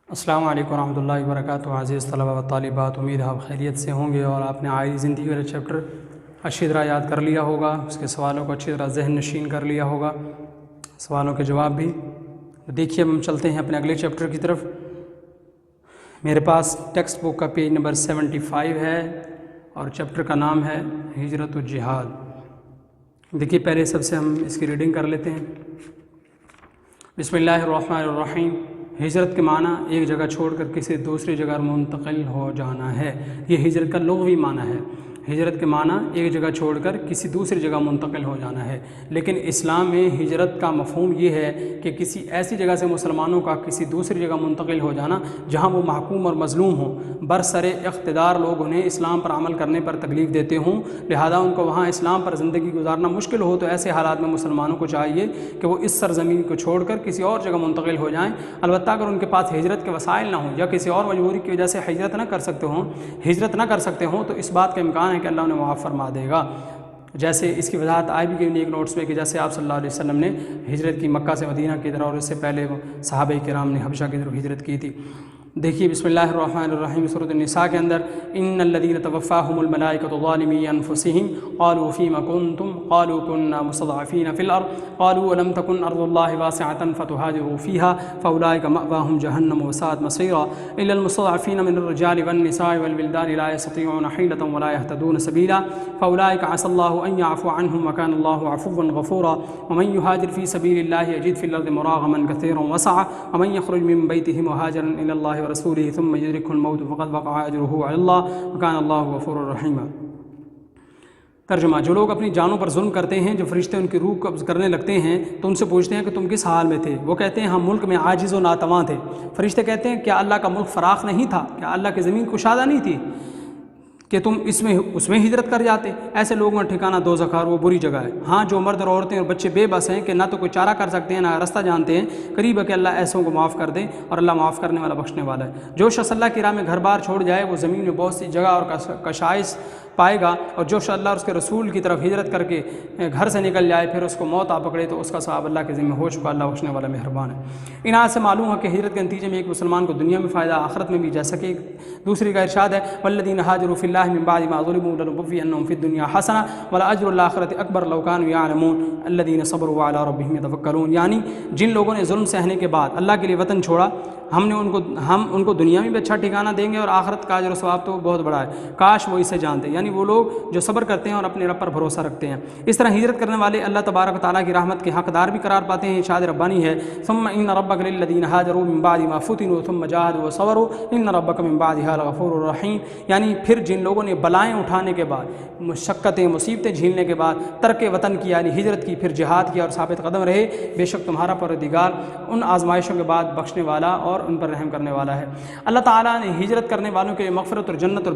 السلام علیکم ورحمۃ اللہ وبرکاتہ۔ عزیز طلبہ و طالبات، امید ہے آپ خیریت سے ہوں گے اور آپ نے آئی زندگی والا چیپٹر اچھی طرح یاد کر لیا ہوگا، اس کے سوالوں کو اچھی طرح ذہن نشین کر لیا ہوگا، سوالوں کے جواب بھی۔ دیکھیے اب ہم چلتے ہیں اپنے اگلے چیپٹر کی طرف۔ میرے پاس ٹیکسٹ بک کا پیج نمبر 75 ہے اور چیپٹر کا نام ہے ہجرت و جہاد۔ دیکھیے پہلے سب سے ہم اس کی ریڈنگ کر لیتے ہیں۔ بسم اللہ الرحمن الرحیم۔ ہجرت کے معنی ایک جگہ چھوڑ کر کسی دوسری جگہ منتقل ہو جانا ہے۔ یہ ہجرت کا لغوی معنی ہے۔ ہجرت کے معنی ایک جگہ چھوڑ کر کسی دوسری جگہ منتقل ہو جانا ہے، لیکن اسلام میں ہجرت کا مفہوم یہ ہے کہ کسی ایسی جگہ سے مسلمانوں کا کسی دوسری جگہ منتقل ہو جانا جہاں وہ محکوم اور مظلوم ہوں، برسر اقتدار لوگ انہیں اسلام پر عمل کرنے پر تکلیف دیتے ہوں، لہذا ان کو وہاں اسلام پر زندگی گزارنا مشکل ہو، تو ایسے حالات میں مسلمانوں کو چاہیے کہ وہ اس سرزمین کو چھوڑ کر کسی اور جگہ منتقل ہو جائیں۔ البتہ اگر ان کے پاس ہجرت کے وسائل نہ ہوں یا کسی اور مجبوری کی وجہ سے ہجرت نہ کر سکتے ہوں تو اس بات کا امکان ہے کہ اللہ انہیں معاف فرما دے گا۔ جیسے اس کی وضاحت آئی بھی گئی ایک نوٹس میں کہ جیسے آپ صلی اللہ علیہ وسلم نے ہجرت کی مکہ سے مدینہ کی طرف، اور اس سے پہلے صحابہ کرام نے حبشہ کی طرف ہجرت کی تھی۔ دیکھیے بسم اللہ الرحمن الرحیم، سورۃ النساء کے اندر ان الذین توفاہم الملائکۃ ظالمی انفسہم قالوا فیم کنتم قالوا کنا مستضعفین فی الارض قالوا الم تکن ارض اللہ واسعۃ فتہاجروا فیہا فاولئک مأواہم جہنم وساءت مصیرا الا المستضعفین من الرجال والنساء والولدان لا یستطیعون حیلۃ ولا یہتدون سبیلا فاولئک عسى اللہ ان یعفو عنہم وکان اللہ عفوا غفورا ومن یہاجر فی سبیل اللہ یجد فی الارض مراغما کثیرا وسعا ومن یخرج من بیتہ مہاجرا الی اللہ ورسولہ ثم یدرکہ الموت فقد وقع اجرہ علی اللہ وکان اللہ غفورا رحیما۔ ترجمہ: جو لوگ اپنی جانوں پر ظلم کرتے ہیں، جو فرشتے ان کی روح قبض کرنے لگتے ہیں تو ان سے پوچھتے ہیں کہ تم کس حال میں تھے؟ وہ کہتے ہیں ہم ملک میں عاجز و ناتواں تھے۔ فرشتے کہتے ہیں کیا اللہ کا ملک فراخ نہیں تھا؟ کیا اللہ کی زمین کشادہ نہیں تھی کہ تم اس میں ہجرت کر جاتے؟ ایسے لوگوں کا ٹھکانہ دوزخ ہے اور وہ بری جگہ ہے۔ ہاں، جو مرد اور عورتیں اور بچے بے بس ہیں کہ نہ تو کوئی چارہ کر سکتے ہیں نہ راستہ جانتے ہیں، قریب ہے کہ اللہ ایسوں کو معاف کر دے اور اللہ معاف کرنے والا بخشنے والا ہے۔ جو شخص اللہ کی راہ میں گھر بار چھوڑ جائے وہ زمین میں بہت سی جگہ اور کشائش پائے گا، اور جو شخص اللہ اور اس کے رسول کی طرف ہجرت کر کے گھر سے نکل جائے پھر اس کو موت آ پکڑے تو اس کا ثواب اللہ کے ذمہ ہو چکا، اللہ بخشنے والا مہربان ہے۔ ان آیات سے معلوم ہے کہ ہجرت کے نتیجے میں ایک مسلمان کو دنیا میں فائدہ، آخرت میں بھی، جیسا کہ دوسری کا ارشاد ہے والذین ہاجروا فی اللہ من بعد ما ظلموا لنبوئنہم فی الدنیا حسنہ ولاجر الآخرۃ اکبر لو کانوا یعلمون الذین صبروا وعلی ربہم یتوکلون، یعنی جن لوگوں نے ظلم سہنے کے بعد اللہ کے لیے وطن چھوڑا، ہم ان کو دنیا میں بھی اچھا ٹھکانہ دیں گے اور آخرت کا اجر و ثواب تو بہت بڑا ہے، کاش وہ اسے جانتے، یعنی وہ لوگ جو صبر کرتے ہیں اور اپنے رب پر بھروسہ رکھتے ہیں۔ اس طرح ہجرت کرنے والے اللہ تبارک و تعالیٰ کی رحمت کے حقدار بھی قرار پاتے ہیں۔ ارشاد ربانی ہے ثم ان ربک للذین هاجروا من بعد ما فتنوا ثم جاهدوا وصبروا ان ربک من بعدها لغفور رحیم، یعنی پھر جن لوگوں نے بلائیں اٹھانے کے بعد، مشقتیں مصیبتیں جھیلنے کے بعد ترک وطن کی یعنی ہجرت کی، پھر جہاد کیا اور ثابت قدم رہے، بے شک تمہارا پروردگار ان آزمائشوں کے بعد بخشنے والا اور ان پر رحم کرنے والا ہے۔ اللہ تعالیٰ نے ہجرت کرنے والوں کے لیے مغفرت اور جنت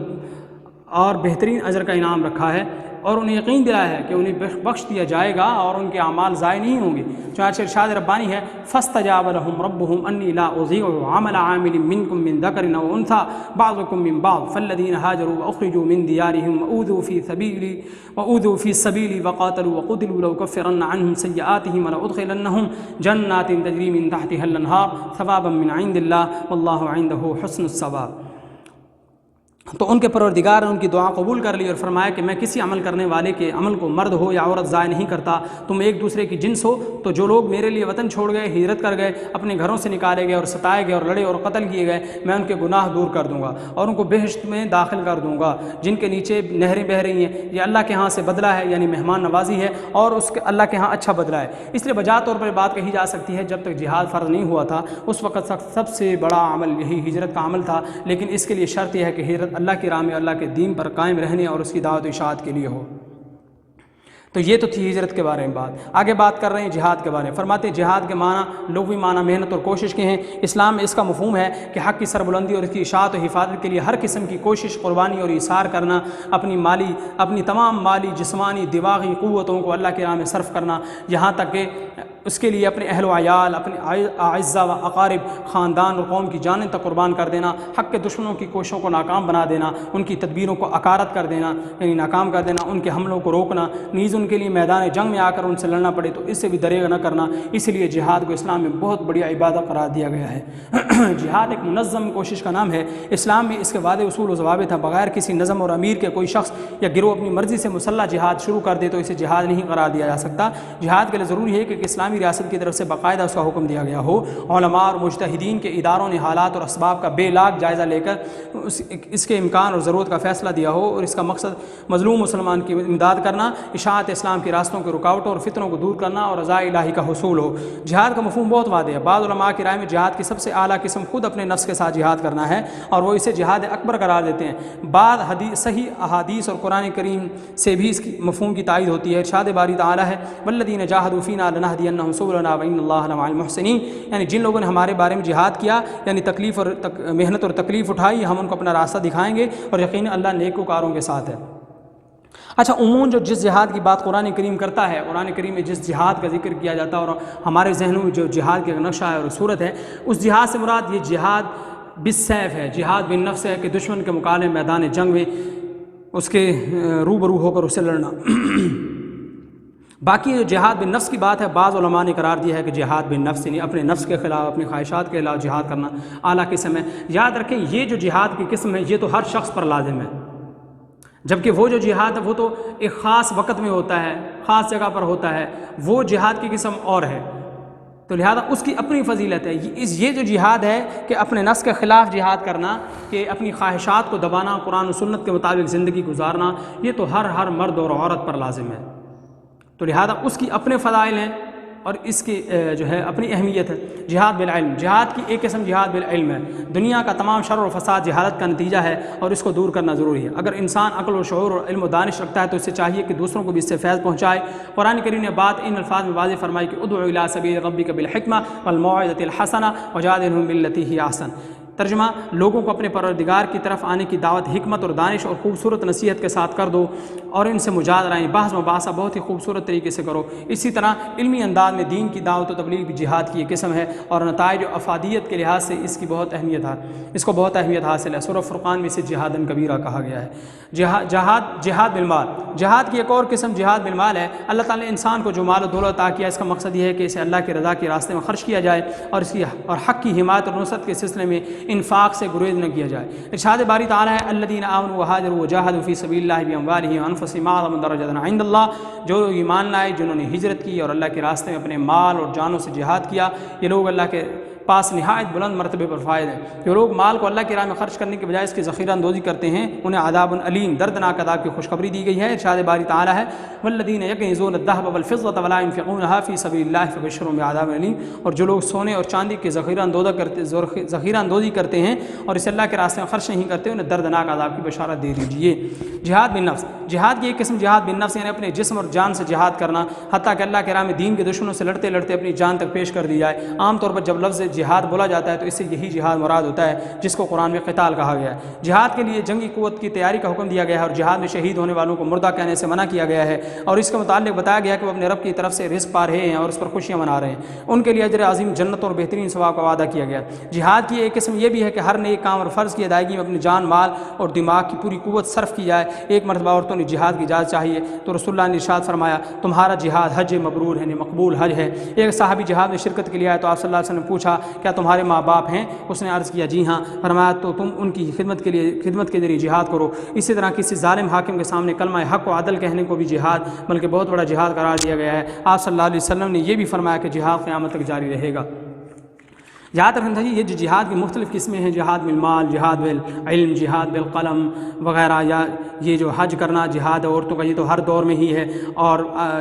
اور بہترین اجر کا انعام رکھا ہے، اور انہیں یقین دلایا ہے کہ انہیں بخش دیا جائے گا اور ان کے اعمال ضائع نہیں ہوں گے۔ چنانچہ ارشاد ربانی ہے فاستجاب لهم ربهم انی لا اضیع عمل عامل منکم من ذکر او انثی بعضکم من بعض فالذین هاجروا واخرجوا من دیارهم واوذوا فی سبیلی وقاتلوا وقتلوا لأکفرن عنهم سیئاتهم ولأدخلنهم جنات تجری من تحتها الانہار ثوابا من عند اللہ واللہ عنده حسن الثواب۔ تو ان کے پروردگار نے ان کی دعا قبول کر لی اور فرمایا کہ میں کسی عمل کرنے والے کے عمل کو مرد ہو یا عورت ضائع نہیں کرتا، تم ایک دوسرے کی جنس ہو، تو جو لوگ میرے لیے وطن چھوڑ گئے، ہجرت کر گئے، اپنے گھروں سے نکالے گئے اور ستائے گئے اور لڑے اور قتل کیے گئے، میں ان کے گناہ دور کر دوں گا اور ان کو بہشت میں داخل کر دوں گا جن کے نیچے نہریں بہہ رہی ہیں۔ یہ اللہ کے ہاں سے بدلہ ہے، یعنی مہمان نوازی ہے، اور اس کے اللہ کے ہاں اچھا بدلہ ہے۔ اس لیے بجا طور پر بات کہی جا سکتی ہے جب تک جہاد فرض نہیں ہوا تھا اس وقت سب سے بڑا عمل یہی ہجرت کا عمل تھا، لیکن اس کے لیے شرط یہ ہے کہ ہجرت اللہ کی راہ میں اللہ کے دین پر قائم رہنے اور اس کی دعوت و اشاعت کے لیے ہو۔ تو یہ تو تھی ہجرت کے بارے میں بات۔ آگے بات کر رہے ہیں جہاد کے بارے میں۔ فرماتے ہیں جہاد کے معنی لغوی معنی محنت اور کوشش کے ہیں۔ اسلام میں اس کا مفہوم ہے کہ حق کی سربلندی اور اس کی اشاعت و حفاظت کے لیے ہر قسم کی کوشش، قربانی اور ایثار کرنا، اپنی تمام مالی، جسمانی، دماغی قوتوں کو اللہ کی راہ میں صرف کرنا، یہاں تک کہ اس کے لیے اپنے اہل و عیال، اپنے اعزاء و اقارب، خاندان اور قوم کی جانیں تک قربان کر دینا، حق کے دشمنوں کی کوششوں کو ناکام بنا دینا، ان کی تدبیروں کو اکارت کر دینا یعنی ناکام کر دینا، ان کے حملوں کو روکنا، نیز ان ان کے لیے میدان جنگ میں آ کر ان سے لڑنا پڑے تو اس سے بھی دریغ نہ کرنا، اس لیے جہاد کو اسلام میں بہت بڑی عبادت قرار دیا گیا ہے۔ جہاد ایک منظم کوشش کا نام ہے، اسلام بھی اس کے وعدے اصول و ضوابط ہیں، بغیر کسی نظم اور امیر کے کوئی شخص یا گروہ اپنی مرضی سے مسلح جہاد شروع کر دے تو اسے جہاد نہیں قرار دیا جا سکتا۔ جہاد کے لیے ضروری ہے کہ اسلامی ریاست کی طرف سے باقاعدہ اس کا حکم دیا گیا ہو، علماء اور مجتہدین کے اداروں نے حالات اور اسباب کا بے لاگ جائزہ لے کر اس کے امکان اور ضرورت کا فیصلہ دیا ہو، اور اس کا مقصد مظلوم مسلمان کی امداد کرنا، اشاعت اسلام کے راستوں کے رکاوٹوں اور فتنوں کو دور کرنا اور رضا الہی کا حصول ہو۔ جہاد کا مفہوم بہت واضح ہے۔ بعض علماء کی رائے میں جہاد کی سب سے اعلیٰ قسم خود اپنے نفس کے ساتھ جہاد کرنا ہے، اور وہ اسے جہاد اکبر قرار دیتے ہیں۔ بعض صحیح احادیث اور قرآن کریم سے بھی اس کی مفہوم کی تائید ہوتی ہے۔ ارشاد باری تعالیٰ ہے والذین جاہدوا فینا لنہدینہم سبلنا وان اللہ لمع المحسنین، یعنی جن لوگوں نے ہمارے بارے میں جہاد کیا، یعنی تکلیف اور محنت اور تکلیف اٹھائی، ہم ان کو اپنا راستہ دکھائیں گے، اور یقیناً اللہ نیکوکاروں کے ساتھ ہے۔ اچھا، عموماً جس جہاد کی بات قرآن کریم کرتا ہے، قرآن کریم میں جس جہاد کا ذکر کیا جاتا ہے اور ہمارے ذہنوں میں جو جہاد کا نقشہ ہے اور صورت ہے، اس جہاد سے مراد یہ جہاد بالسیف ہے، جہاد بالنفس ہے کہ دشمن کے مقابلے میدان جنگ میں اس کے روبرو ہو کر اسے لڑنا۔ باقی جو جہاد بالنفس کی بات ہے، بعض علماء نے قرار دیا ہے کہ جہاد بالنفس یعنی اپنے نفس کے خلاف، اپنی خواہشات کے خلاف جہاد کرنا اعلیٰ قسم ہے۔ یاد رکھیں یہ جو جہاد کی قسم ہے یہ تو ہر شخص پر لازم ہے، جبکہ وہ جو جہاد ہے وہ تو ایک خاص وقت میں ہوتا ہے، خاص جگہ پر ہوتا ہے، وہ جہاد کی قسم اور ہے، تو لہذا اس کی اپنی فضیلت ہے۔ یہ جو جہاد ہے کہ اپنے نفس کے خلاف جہاد کرنا، کہ اپنی خواہشات کو دبانا، قرآن و سنت کے مطابق زندگی گزارنا، یہ تو ہر مرد اور عورت پر لازم ہے، تو لہذا اس کی اپنے فضائل ہیں اور اس کی جو ہے اپنی اہمیت ہے۔ جہاد بالعلم، جہاد کی ایک قسم جہاد بالعلم ہے۔ دنیا کا تمام شر و فساد جہالت کا نتیجہ ہے اور اس کو دور کرنا ضروری ہے۔ اگر انسان عقل و شعور اور علم و دانش رکھتا ہے تو اسے چاہیے کہ دوسروں کو بھی اس سے فیض پہنچائے۔ قرآن کریم نے بات ان الفاظ میں واضح فرمائی کہ ادعو الی سبیل ربک بالحکمہ والموعظۃ الحسنہ وجادلہم باللتی ہی احسن۔ ترجمہ، لوگوں کو اپنے پروردگار کی طرف آنے کی دعوت حکمت اور دانش اور خوبصورت نصیحت کے ساتھ کر دو، اور ان سے مجادلہ بحث مباحثہ بہت ہی خوبصورت طریقے سے کرو۔ اسی طرح علمی انداز میں دین کی دعوت و تبلیغ بھی جہاد کی ایک قسم ہے، اور نتائج و افادیت کے لحاظ سے اس کو بہت اہمیت حاصل ہے۔ سورہ فرقان میں اسے جہادً کبیرہ کہا گیا ہے۔ جہاد بالمال، جہاد کی ایک اور قسم جہاد بالمال ہے۔ اللہ تعالیٰ نے انسان کو جو مال و دولت عطا کیا، اس کا مقصد یہ ہے کہ اسے اللہ کی رضا کے راستے میں خرچ کیا جائے اور حق کی حمایت اور نصرت کے سلسلے میں انفاق سے گریز نہ کیا جائے۔ ارشاد باری تعالیٰ ہے الذین آمنوا وہاجروا وجاہدوا فی سبیل اللہ باموالہم وانفسہم اعظم درجۃ عند اللہ، جو ایمان لائے، جنہوں نے ہجرت کی اور اللہ کے راستے میں اپنے مال اور جانوں سے جہاد کیا، یہ لوگ اللہ کے پاس نہایت بلند مرتبے پر فائز ہیں۔ جو لوگ مال کو اللہ کی راہ میں خرچ کرنے کے بجائے اس کی ذخیرہ اندوزی کرتے ہیں، انہیں عذاب علیم، دردناک عذاب کی خوشخبری دی گئی ہے۔ ارشاد باری تعالیٰ ہے والذین یکنزون الذهب والفضة ولا ينفقونها في سبیل اللہ فبشرهم بعذاب علیم، اور جو لوگ سونے اور چاندی کی ذخیرہ اندوزی کرتے ہیں اور اسے اللہ کے راستے میں خرچ نہیں کرتے، انہیں دردناک عذاب کی بشارت دے دیجیے۔ جہاد بالنفس، جہاد کی ایک قسم جہاد بالنفس یعنی اپنے جسم اور جان سے جہاد کرنا، حتیٰ کہ اللہ کے راہ میں دین کے دشمنوں سے لڑتے لڑتے اپنی جان تک پیش کر دی جائے۔ عام طور پر جب لفظ جہاد بولا جاتا ہے تو اس سے یہی جہاد مراد ہوتا ہے جس کو قرآن میں قتال کہا گیا ہے۔ جہاد کے لیے جنگی قوت کی تیاری کا حکم دیا گیا ہے، اور جہاد میں شہید ہونے والوں کو مردہ کہنے سے منع کیا گیا ہے، اور اس کے متعلق بتایا گیا کہ وہ اپنے رب کی طرف سے رزق پا رہے ہیں اور اس پر خوشیاں منا رہے ہیں، ان کے لیے اجر عظیم جنت اور بہترین ثواب کا وعدہ کیا گیا۔ جہاد کی ایک قسم یہ بھی ہے کہ ہر نیک کام اور فرض کی ادائیگی میں اپنی جان، مال اور دماغ کی پوری قوت صرف کی جائے۔ ایک مرتبہ عورتوں نے جہاد کی اجازت چاہیے تو رسول اللہ نے ارشاد فرمایا تمہارا جہاد حج مبرور ہے، مقبول حج ہے۔ ایک صحابی جہاد میں شرکت کے لیے آیا تو آپ صلی اللہ علیہ وسلم نے پوچھا کیا تمہارے ماں باپ ہیں؟ اس نے عرض کیا جی ہاں۔ فرمایا تو تم ان کی خدمت کے ذریعے جہاد کرو۔ اسی طرح کسی ظالم حاکم کے سامنے کلمہ حق و عدل کہنے کو بھی جہاد بلکہ بہت بڑا جہاد قرار دیا گیا ہے۔ آپ صلی اللہ علیہ وسلم نے یہ بھی فرمایا کہ جہاد قیامت تک جاری رہے گا۔ یاد رکھنا چاہیے یہ جو جہاد کی مختلف قسمیں ہیں، جہاد بالمال، جہاد بالعلم، جہاد بالقلم وغیرہ، یا یہ جو حج کرنا جہاد عورتوں کا یہ تو ہر دور میں ہی ہے، اور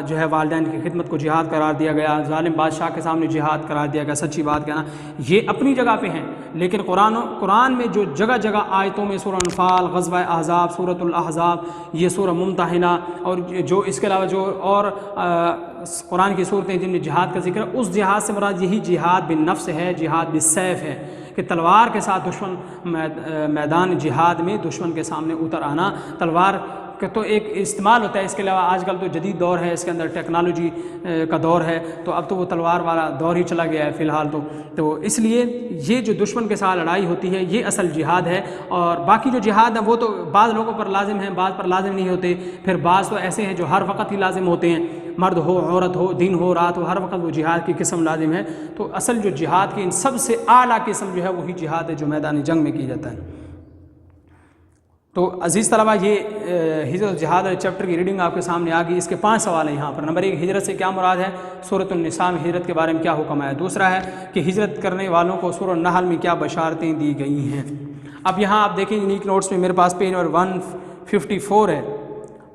جو ہے والدین کی خدمت کو جہاد قرار دیا گیا، ظالم بادشاہ کے سامنے جہاد قرار دیا گیا، سچی بات کہنا، یہ اپنی جگہ پہ ہیں۔ لیکن قرآن میں جو جگہ جگہ آیتوں میں سورہ انفال، غزوہ احزاب، سورۃ الاحزاب، یہ سورہ ممتحنہ، اور جو اس کے علاوہ جو اور قرآن کی صورتیں جن میں جہاد کا ذکر ہے، اس جہاد سے مراد یہی جہاد بالنفس ہے، جہاد بالسیف ہے کہ تلوار کے ساتھ دشمن میدان جہاد میں دشمن کے سامنے اتر آنا، تلوار کہ تو ایک استعمال ہوتا ہے، اس کے علاوہ آج کل تو جدید دور ہے، اس کے اندر ٹیکنالوجی کا دور ہے، تو اب تو وہ تلوار والا دور ہی چلا گیا ہے فی الحال تو اس لیے یہ جو دشمن کے ساتھ لڑائی ہوتی ہے یہ اصل جہاد ہے۔ اور باقی جو جہاد ہے وہ تو بعض لوگوں پر لازم ہیں، بعض پر لازم نہیں ہوتے، پھر بعض تو ایسے ہیں جو ہر وقت ہی لازم ہوتے ہیں، مرد ہو عورت ہو دن ہو رات ہو، ہر وقت وہ جہاد کی قسم لازم ہے۔ تو اصل جو جہاد کی ان سب سے اعلیٰ قسم جو ہے وہی جہاد ہے جو میدان جنگ میں کی جاتا ہے۔ تو عزیز طلبہ یہ ہجرت جہاد چیپٹر کی ریڈنگ آپ کے سامنے آ گئی۔ اس کے 5 سوال ہیں یہاں پر۔ نمبر 1، ہجرت سے کیا مراد ہے؟ سورۃ النساء میں ہجرت کے بارے میں کیا حکم ہے؟ دوسرا ہے کہ ہجرت کرنے والوں کو سورۃ النحل میں کیا بشارتیں دی گئی ہیں؟ اب یہاں آپ دیکھیں یونیک نوٹس میں میرے پاس پیج نمبر 154 ہے۔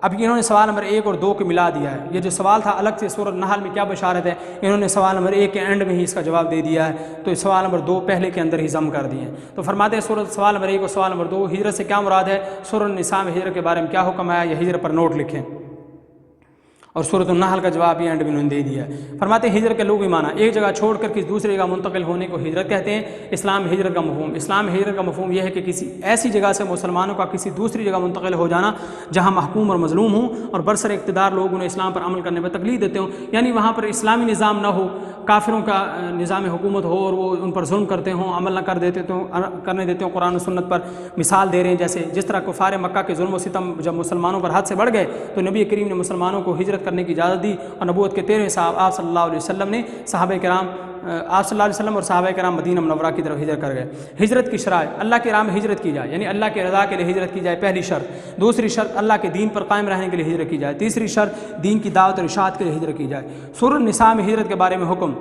اب انہوں نے سوال نمبر 1 اور 2 کو ملا دیا ہے۔ یہ جو سوال تھا الگ سے سورۃ النحل میں کیا بشارت ہے، انہوں نے سوال نمبر 1 کے اینڈ میں ہی اس کا جواب دے دیا ہے، تو سوال نمبر 2 پہلے کے اندر ہی ضم کر دیے ہیں۔ تو فرماتے ہیں سوال نمبر 1 اور سوال نمبر 2، ہجرت سے کیا مراد ہے؟ سورۃ النساء میں ہجرت کے بارے میں کیا حکم ہے؟ یہ ہجرت پر نوٹ لکھیں، اور سورۃ النحل کا جواب یہ اینڈ میں انہوں نے دے دیا ہے۔ فرماتے ہیں ہجرت کے لغوی معنی، ایک جگہ چھوڑ کر کسی دوسری جگہ منتقل ہونے کو ہجرت کہتے ہیں۔ اسلام میں ہجرت کا مفہوم، اسلام میں ہجرت کا مفہوم یہ ہے کہ کسی ایسی جگہ سے مسلمانوں کا کسی دوسری جگہ منتقل ہو جانا جہاں محکوم اور مظلوم ہوں اور برسر اقتدار لوگ انہیں اسلام پر عمل کرنے میں تکلیف دیتے ہوں، یعنی وہاں پر اسلامی نظام نہ ہو، کافروں کا نظام حکومت ہو اور وہ ان پر ظلم کرتے ہوں، عمل نہ کرنے دیتے ہوں قرآن و سنت پر۔ مثال دے رہے ہیں جیسے جس طرح کفار مکہ کے ظلم و ستم جب مسلمانوں پر حد سے بڑھ گئے تو نبی کریم نے مسلمانوں کو ہجرت کرنے کی اجازت دی، اور نبوت کے 13ویں سال آپ صلی اللہ علیہ وسلم نے آپ صلی اللہ علیہ وسلم اور صحابہ کرام مدینہ منورہ کی طرف ہجرت کر گئے۔ ہجرت کی شرائط، اللہ کی راہ میں ہجرت کی جائے، یعنی اللہ کی رضا کے لیے ہجرت کی جائے، پہلی شرط۔ دوسری شرط اللہ کے دین پر قائم رہنے کے لیے ہجرت کی جائے۔ تیسری شرط دین کی دعوت اور اشاعت کے لیے ہجرت کی جائے۔ سورۃ النساء میں ہجرت کے بارے میں حکم،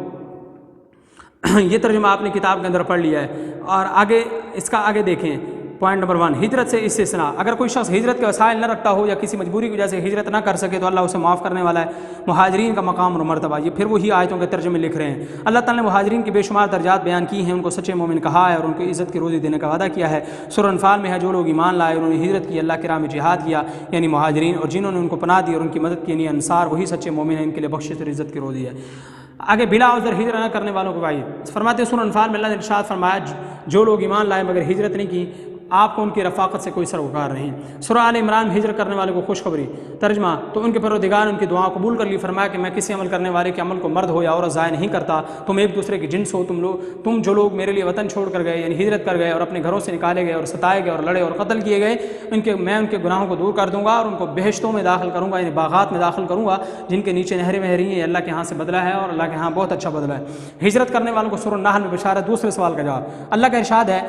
یہ ترجمہ آپ نے کتاب کے اندر پڑھ لیا ہے، اور آگے اس کا آگے دیکھیں۔ پوائنٹ نمبر 1، ہجرت سے استثناء، اگر کوئی شخص ہجرت کے وسائل نہ رکھتا ہو یا کسی مجبوری کی وجہ سے ہجرت نہ کر سکے تو اللہ اسے معاف کرنے والا ہے۔ مہاجرین کا مقام اور مرتبہ، یہ پھر وہی آیتوں کے ترجمے لکھ رہے ہیں۔ اللہ تعالیٰ نے مہاجرین کی بے شمار درجات بیان کی ہیں، ان کو سچے مومن کہا ہے اور ان کو عزت کی روزی دینے کا وعدہ کیا ہے۔ سورۃ انفال میں ہے جو لوگ ایمان لائے انہوں نے ہجرت کی، اللہ کی راہ میں جہاد کیا، یعنی مہاجرین، اور جنہوں نے ان کو پناہ دی اور ان کی مدد کی، یعنی انصار، وہی سچے مومن ہیں، ان کے لیے بخشش اور عزت کی روزی ہے۔ آگے بلا عذر ہجرت نہ کرنے والوں کو وعید، فرماتے ہیں سورۃ انفال میں اللہ نے ارشاد فرمایا جو لوگ ایمان لائے مگر ہجرت نہیں کی آپ کو ان کی رفاقت سے کوئی سروکار نہیں۔ سورہ آل عمران میں ہجرت کرنے والے کو خوشخبری، ترجمہ تو ان کے پروردگار ان کی دعا قبول کر لی، فرمایا کہ میں کسی عمل کرنے والے کے عمل کو مرد ہو یا عورت ضائع نہیں کرتا، تم ایک دوسرے کی جنس ہو، تم جو لوگ میرے لیے وطن چھوڑ کر گئے یعنی ہجرت کر گئے اور اپنے گھروں سے نکالے گئے اور ستائے گئے اور لڑے اور قتل کیے گئے، میں ان کے گناہوں کو دور کر دوں گا اور ان کو بہشتوں میں داخل کروں گا، یعنی باغات میں داخل کروں گا جن کے نیچے نہریں بہ رہی ہیں، اللہ کے ہاں سے بدلہ ہے اور اللہ کے ہاں بہت اچھا بدلہ ہے۔ ہجرت کرنے والوں کو سورۃ النحل میں بشارت، دوسرے سوال کا جواب۔ اللہ کا ارشاد ہے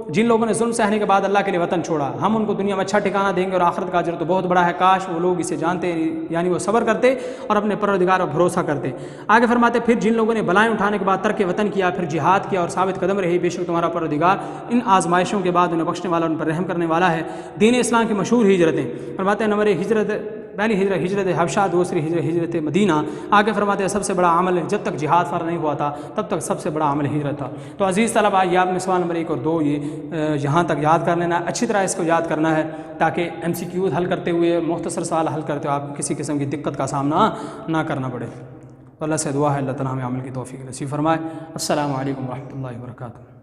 جن لوگوں نے ظلم سہنے کے بعد اللہ کے لیے وطن چھوڑا ہم ان کو دنیا میں اچھا ٹھکانہ دیں گے اور آخرت کا اجر تو بہت بڑا ہے، کاش وہ لوگ اسے جانتے، یعنی وہ صبر کرتے اور اپنے پروردگار پر بھروسہ کرتے۔ آگے فرماتے پھر جن لوگوں نے بلائیں اٹھانے کے بعد ترک وطن کیا، پھر جہاد کیا اور ثابت قدم رہے، بے شک تمہارا پروردگار ان آزمائشوں کے بعد انہیں بخشنے والا، ان پر رحم کرنے والا ہے۔ دین اسلام کی مشہور ہجرتیں، فرماتے ہیں نمبر 1 پہلی ہجرت حبشہ، دوسری ہجرت مدینہ۔ آگے فرماتے ہیں سب سے بڑا عمل جب تک جہاد فرض نہیں ہوا تھا تب تک سب سے بڑا عمل ہجرت تھا۔ تو عزیز طلبہ یہ آپ نے سوال نمبر 1 اور 2 یہ یہاں تک یاد کر لینا ہے، اچھی طرح اس کو یاد کرنا ہے تاکہ MCQ حل کرتے ہوئے مختصر سوال حل کرتے ہوئے آپ کو کسی قسم کی دقت کا سامنا نہ کرنا پڑے۔ تو اللہ سے دعا ہے اللہ تعالیٰ ہمیں عمل کی توفیق نصیب فرمائے۔ السلام علیکم ورحمۃ اللہ وبرکاتہ۔